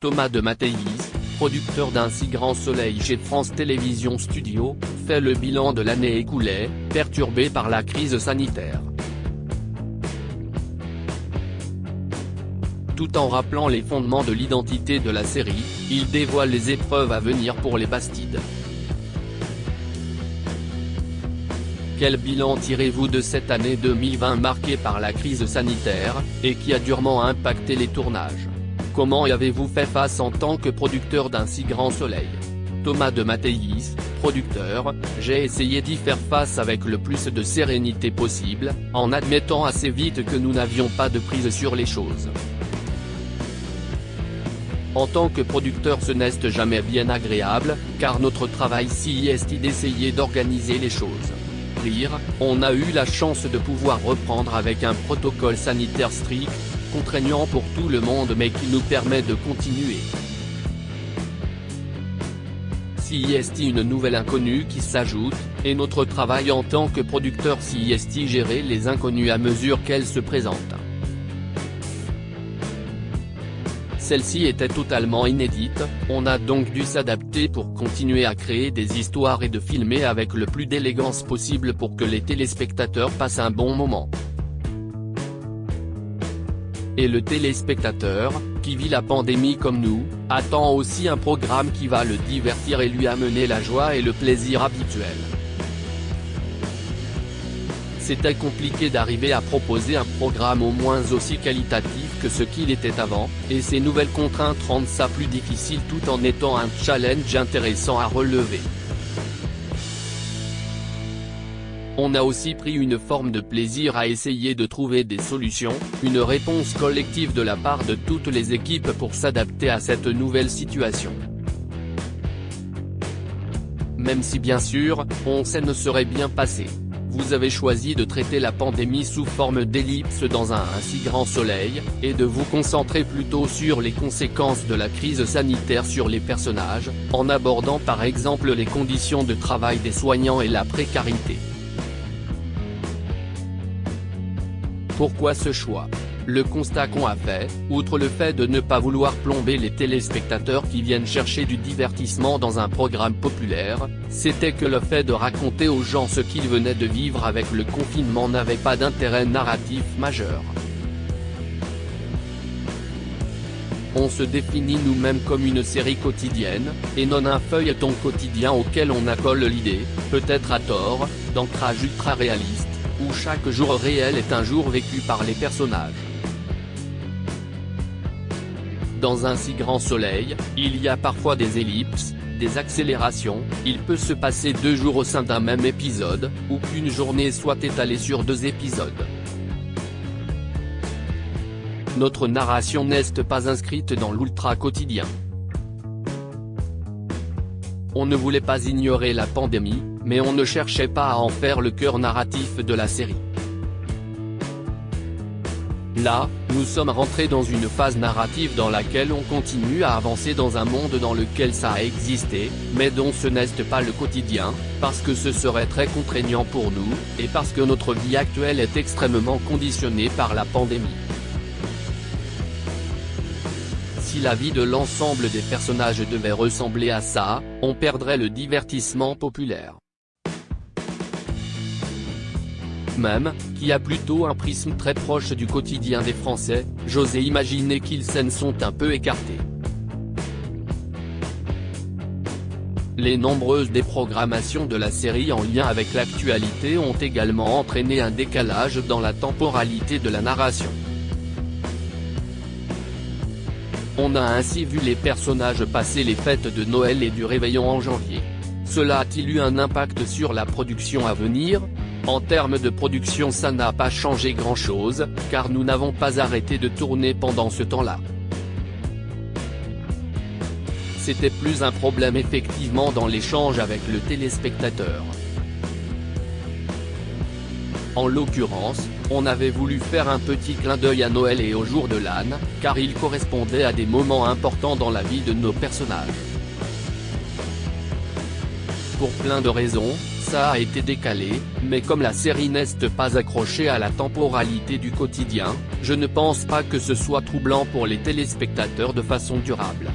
Thomas de Mathéis, producteur d'Un si grand soleil chez France Télévisions Studio, fait le bilan de l'année écoulée, perturbée par la crise sanitaire. Tout en rappelant les fondements de l'identité de la série, il dévoile les épreuves à venir pour les Bastides. Quel bilan tirez-vous de cette année 2020 marquée par la crise sanitaire, et qui a durement impacté les tournages? Comment y avez-vous fait face en tant que producteur d'Un si grand soleil? Thomas de Mathéis, producteur, j'ai essayé d'y faire face avec le plus de sérénité possible, en admettant assez vite que nous n'avions pas de prise sur les choses. En tant que producteur, ce n'est jamais bien agréable, car notre travail s'y est d'essayer d'organiser les choses. On a eu la chance de pouvoir reprendre avec un protocole sanitaire strict, contraignant pour tout le monde mais qui nous permet de continuer. S'y est une nouvelle inconnue qui s'ajoute, et notre travail en tant que producteur s'y est gérer les inconnues à mesure qu'elles se présentent. Celle-ci était totalement inédite, on a donc dû s'adapter pour continuer à créer des histoires et de filmer avec le plus d'élégance possible pour que les téléspectateurs passent un bon moment. Et le téléspectateur, qui vit la pandémie comme nous, attend aussi un programme qui va le divertir et lui amener la joie et le plaisir habituel. C'était compliqué d'arriver à proposer un programme au moins aussi qualitatif que ce qu'il était avant, et ces nouvelles contraintes rendent ça plus difficile tout en étant un challenge intéressant à relever. On a aussi pris une forme de plaisir à essayer de trouver des solutions, une réponse collective de la part de toutes les équipes pour s'adapter à cette nouvelle situation. Même si bien sûr, on sait ne serait bien passé. Vous avez choisi de traiter la pandémie sous forme d'ellipse dans Un si grand soleil, et de vous concentrer plutôt sur les conséquences de la crise sanitaire sur les personnages, en abordant par exemple les conditions de travail des soignants et la précarité. Pourquoi ce choix? Le constat qu'on a fait, outre le fait de ne pas vouloir plomber les téléspectateurs qui viennent chercher du divertissement dans un programme populaire, c'était que le fait de raconter aux gens ce qu'ils venaient de vivre avec le confinement n'avait pas d'intérêt narratif majeur. On se définit nous-mêmes comme une série quotidienne, et non un feuilleton quotidien auquel on accole l'idée, peut-être à tort, d'ancrage ultra-réaliste, où chaque jour réel est un jour vécu par les personnages. Dans Un si grand soleil, il y a parfois des ellipses, des accélérations, il peut se passer 2 jours au sein d'un même épisode, ou qu'une journée soit étalée sur 2 épisodes. Notre narration n'est pas inscrite dans l'ultra-quotidien. On ne voulait pas ignorer la pandémie, mais on ne cherchait pas à en faire le cœur narratif de la série. Là, nous sommes rentrés dans une phase narrative dans laquelle on continue à avancer dans un monde dans lequel ça a existé, mais dont ce n'est pas le quotidien, parce que ce serait très contraignant pour nous, et parce que notre vie actuelle est extrêmement conditionnée par la pandémie. Si la vie de l'ensemble des personnages devait ressembler à ça, on perdrait le divertissement populaire. Même, qui a plutôt un prisme très proche du quotidien des Français, j'osais imaginer qu'ils s'en sont un peu écartés. Les nombreuses déprogrammations de la série en lien avec l'actualité ont également entraîné un décalage dans la temporalité de la narration. On a ainsi vu les personnages passer les fêtes de Noël et du Réveillon en janvier. Cela a-t-il eu un impact sur la production à venir? En termes de production, ça n'a pas changé grand-chose, car nous n'avons pas arrêté de tourner pendant ce temps-là. C'était plus un problème effectivement dans l'échange avec le téléspectateur. En l'occurrence, on avait voulu faire un petit clin d'œil à Noël et au jour de l'âne, car il correspondait à des moments importants dans la vie de nos personnages. Pour plein de raisons, ça a été décalé, mais comme la série n'est pas accrochée à la temporalité du quotidien, je ne pense pas que ce soit troublant pour les téléspectateurs de façon durable.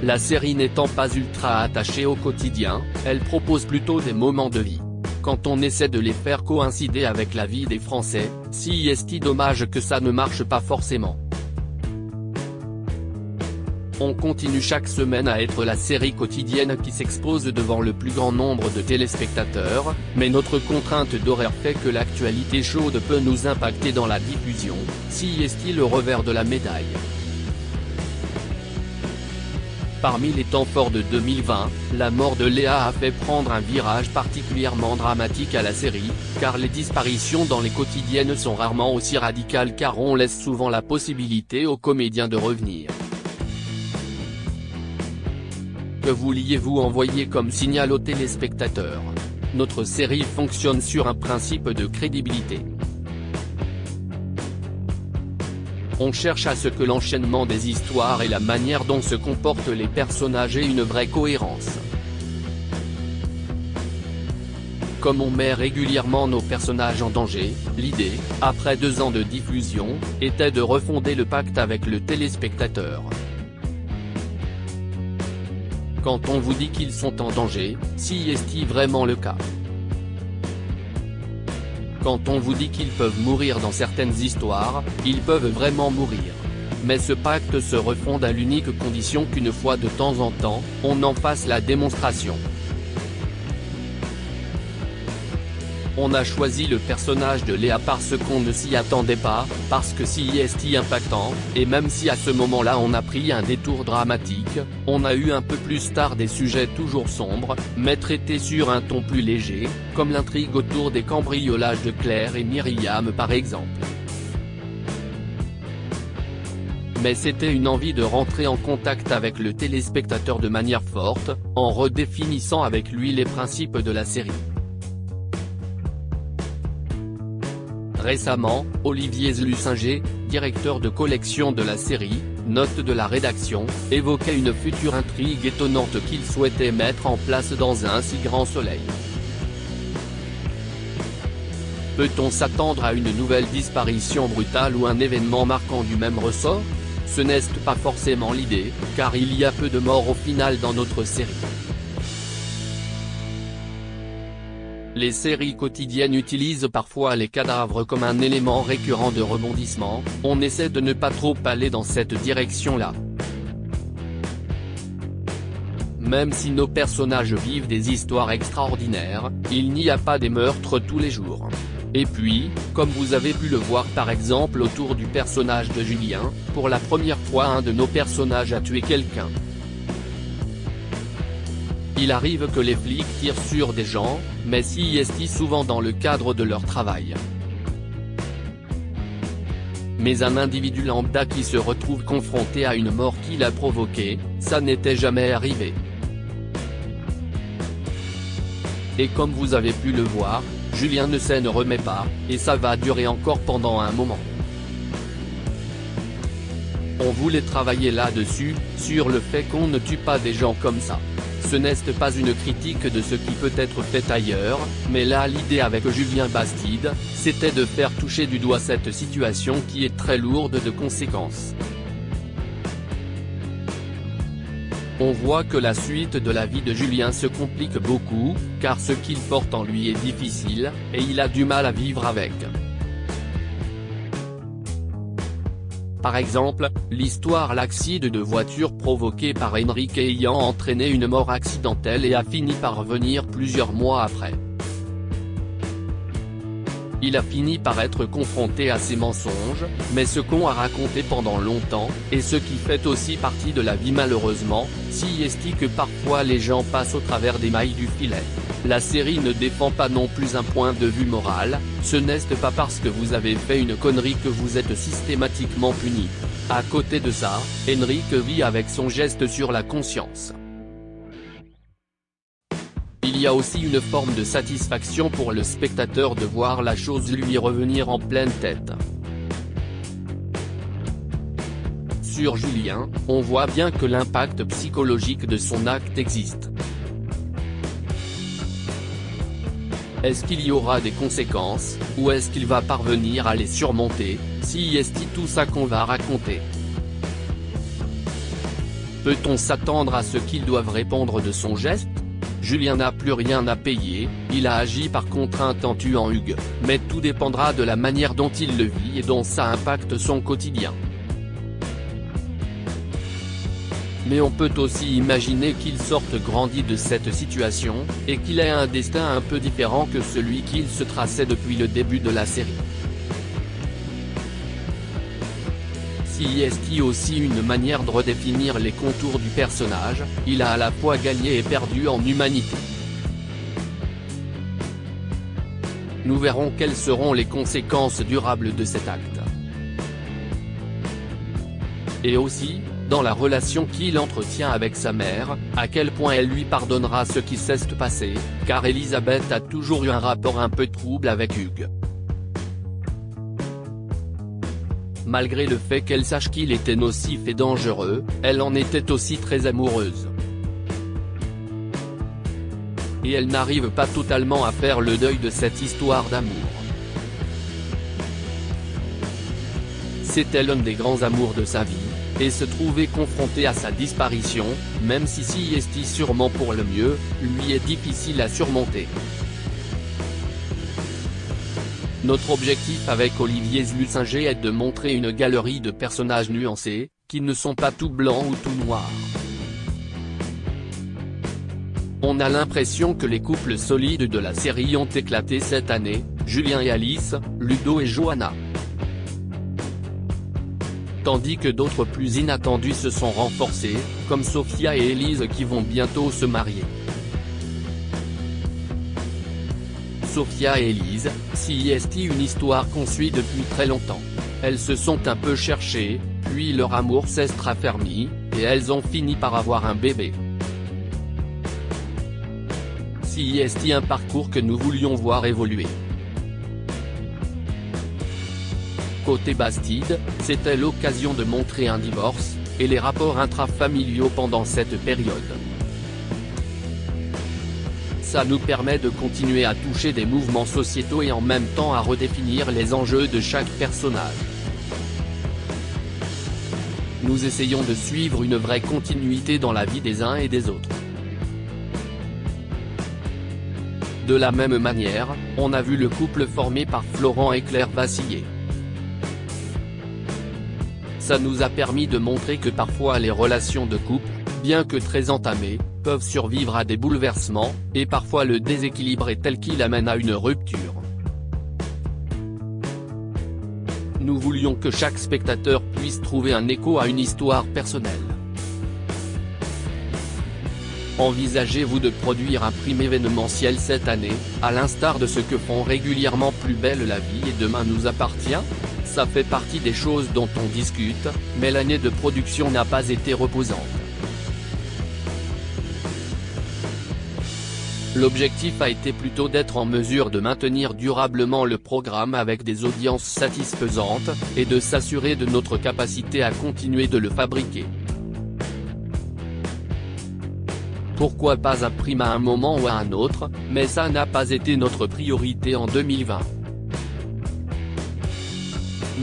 La série n'étant pas ultra attachée au quotidien, elle propose plutôt des moments de vie. Quand on essaie de les faire coïncider avec la vie des Français, si est dommage que ça ne marche pas forcément. On continue chaque semaine à être la série quotidienne qui s'expose devant le plus grand nombre de téléspectateurs, mais notre contrainte d'horaire fait que l'actualité chaude peut nous impacter dans la diffusion, si est le revers de la médaille. Parmi les temps forts de 2020, la mort de Léa a fait prendre un virage particulièrement dramatique à la série, car les disparitions dans les quotidiennes sont rarement aussi radicales car on laisse souvent la possibilité aux comédiens de revenir. Que vouliez-vous envoyer comme signal aux téléspectateurs? Notre série fonctionne sur un principe de crédibilité. On cherche à ce que l'enchaînement des histoires et la manière dont se comportent les personnages aient une vraie cohérence. Comme on met régulièrement nos personnages en danger, l'idée, après 2 ans de diffusion, était de refonder le pacte avec le téléspectateur. Quand on vous dit qu'ils sont en danger, si est-il vraiment le cas? Quand on vous dit qu'ils peuvent mourir dans certaines histoires, ils peuvent vraiment mourir. Mais ce pacte se refonde à l'unique condition qu'une fois de temps en temps, on en fasse la démonstration. On a choisi le personnage de Léa parce qu'on ne s'y attendait pas, parce que si est impactant, et même si à ce moment-là on a pris un détour dramatique, on a eu un peu plus tard des sujets toujours sombres, mais traités sur un ton plus léger, comme l'intrigue autour des cambriolages de Claire et Myriam par exemple. Mais c'était une envie de rentrer en contact avec le téléspectateur de manière forte, en redéfinissant avec lui les principes de la série. Récemment, Olivier Zlusinger, directeur de collection de la série, note de la rédaction, évoquait une future intrigue étonnante qu'il souhaitait mettre en place dans un si grand soleil. Peut-on s'attendre à une nouvelle disparition brutale ou un événement marquant du même ressort? Ce n'est pas forcément l'idée, car il y a peu de morts au final dans notre série. Les séries quotidiennes utilisent parfois les cadavres comme un élément récurrent de rebondissement, on essaie de ne pas trop aller dans cette direction-là. Même si nos personnages vivent des histoires extraordinaires, il n'y a pas des meurtres tous les jours. Et puis, comme vous avez pu le voir par exemple autour du personnage de Julien, pour la première fois un de nos personnages a tué quelqu'un. Il arrive que les flics tirent sur des gens, mais si est souvent dans le cadre de leur travail. Mais un individu lambda qui se retrouve confronté à une mort qu'il a provoquée, ça n'était jamais arrivé. Et comme vous avez pu le voir, Julien ne s'en remet pas, et ça va durer encore pendant un moment. On voulait travailler là-dessus, sur le fait qu'on ne tue pas des gens comme ça. Ce n'est pas une critique de ce qui peut être fait ailleurs, mais là l'idée avec Julien Bastide, c'était de faire toucher du doigt cette situation qui est très lourde de conséquences. On voit que la suite de la vie de Julien se complique beaucoup, car ce qu'il porte en lui est difficile, et il a du mal à vivre avec. Par exemple, l'histoire l'accident de voiture provoqué par Enrique ayant entraîné une mort accidentelle et a fini par revenir plusieurs mois après. Il a fini par être confronté à ses mensonges, mais ce qu'on a raconté pendant longtemps, et ce qui fait aussi partie de la vie malheureusement, si est que parfois les gens passent au travers des mailles du filet. La série ne défend pas non plus un point de vue moral, ce n'est pas parce que vous avez fait une connerie que vous êtes systématiquement puni. À côté de ça, Enrique vit avec son geste sur la conscience. Il y a aussi une forme de satisfaction pour le spectateur de voir la chose lui revenir en pleine tête. Sur Julien, on voit bien que l'impact psychologique de son acte existe. Est-ce qu'il y aura des conséquences, ou est-ce qu'il va parvenir à les surmonter? Si est tout ça qu'on va raconter. Peut-on s'attendre à ce qu'ils doivent répondre de son geste? Julien n'a plus rien à payer, il a agi par contrainte en tuant Hugues, mais tout dépendra de la manière dont il le vit et dont ça impacte son quotidien. Mais on peut aussi imaginer qu'il sorte grandi de cette situation, et qu'il ait un destin un peu différent que celui qu'il se traçait depuis le début de la série. Si est aussi une manière de redéfinir les contours du personnage, il a à la fois gagné et perdu en humanité. Nous verrons quelles seront les conséquences durables de cet acte. Et aussi, dans la relation qu'il entretient avec sa mère, à quel point elle lui pardonnera ce qui s'est passé, car Elisabeth a toujours eu un rapport un peu trouble avec Hugues. Malgré le fait qu'elle sache qu'il était nocif et dangereux, elle en était aussi très amoureuse. Et elle n'arrive pas totalement à faire le deuil de cette histoire d'amour. C'était l'un des grands amours de sa vie, et se trouver confronté à sa disparition, même si est sûrement pour le mieux, lui est difficile à surmonter. Notre objectif avec Olivier Zlusinger est de montrer une galerie de personnages nuancés, qui ne sont pas tout blancs ou tout noirs. On a l'impression que les couples solides de la série ont éclaté cette année, Julien et Alice, Ludo et Johanna. Tandis que d'autres plus inattendus se sont renforcés, comme Sophia et Élise qui vont bientôt se marier. Sophia et Élise, si est une histoire qu'on suit depuis très longtemps. Elles se sont un peu cherchées, puis leur amour s'est raffermi, et elles ont fini par avoir un bébé. Si est un parcours que nous voulions voir évoluer. Côté Bastide, c'était l'occasion de montrer un divorce, et les rapports intrafamiliaux pendant cette période. Ça nous permet de continuer à toucher des mouvements sociétaux et en même temps à redéfinir les enjeux de chaque personnage. Nous essayons de suivre une vraie continuité dans la vie des uns et des autres. De la même manière, on a vu le couple formé par Florent et Claire vaciller. Ça nous a permis de montrer que parfois les relations de couple, bien que très entamées, peuvent survivre à des bouleversements, et parfois le déséquilibre est tel qu'il amène à une rupture. Nous voulions que chaque spectateur puisse trouver un écho à une histoire personnelle. Envisagez-vous de produire un prime événementiel cette année, à l'instar de ce que font régulièrement Plus belle la vie et Demain nous appartient? Ça fait partie des choses dont on discute, mais l'année de production n'a pas été reposante. L'objectif a été plutôt d'être en mesure de maintenir durablement le programme avec des audiences satisfaisantes, et de s'assurer de notre capacité à continuer de le fabriquer. Pourquoi pas un prime à un moment ou à un autre, mais ça n'a pas été notre priorité en 2020.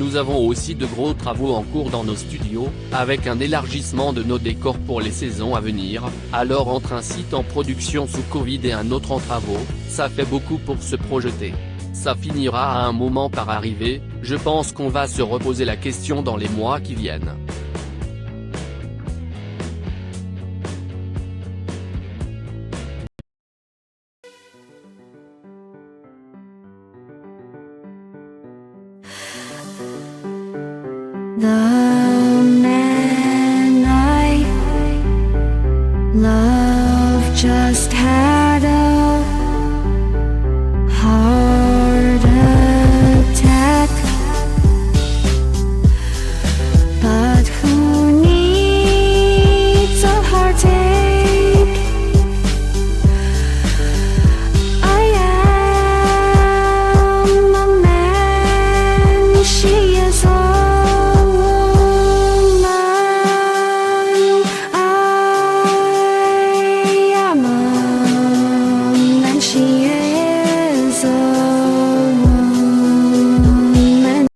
Nous avons aussi de gros travaux en cours dans nos studios, avec un élargissement de nos décors pour les saisons à venir, alors entre un site en production sous Covid et un autre en travaux, ça fait beaucoup pour se projeter. Ça finira à un moment par arriver, je pense qu'on va se reposer la question dans les mois qui viennent. 나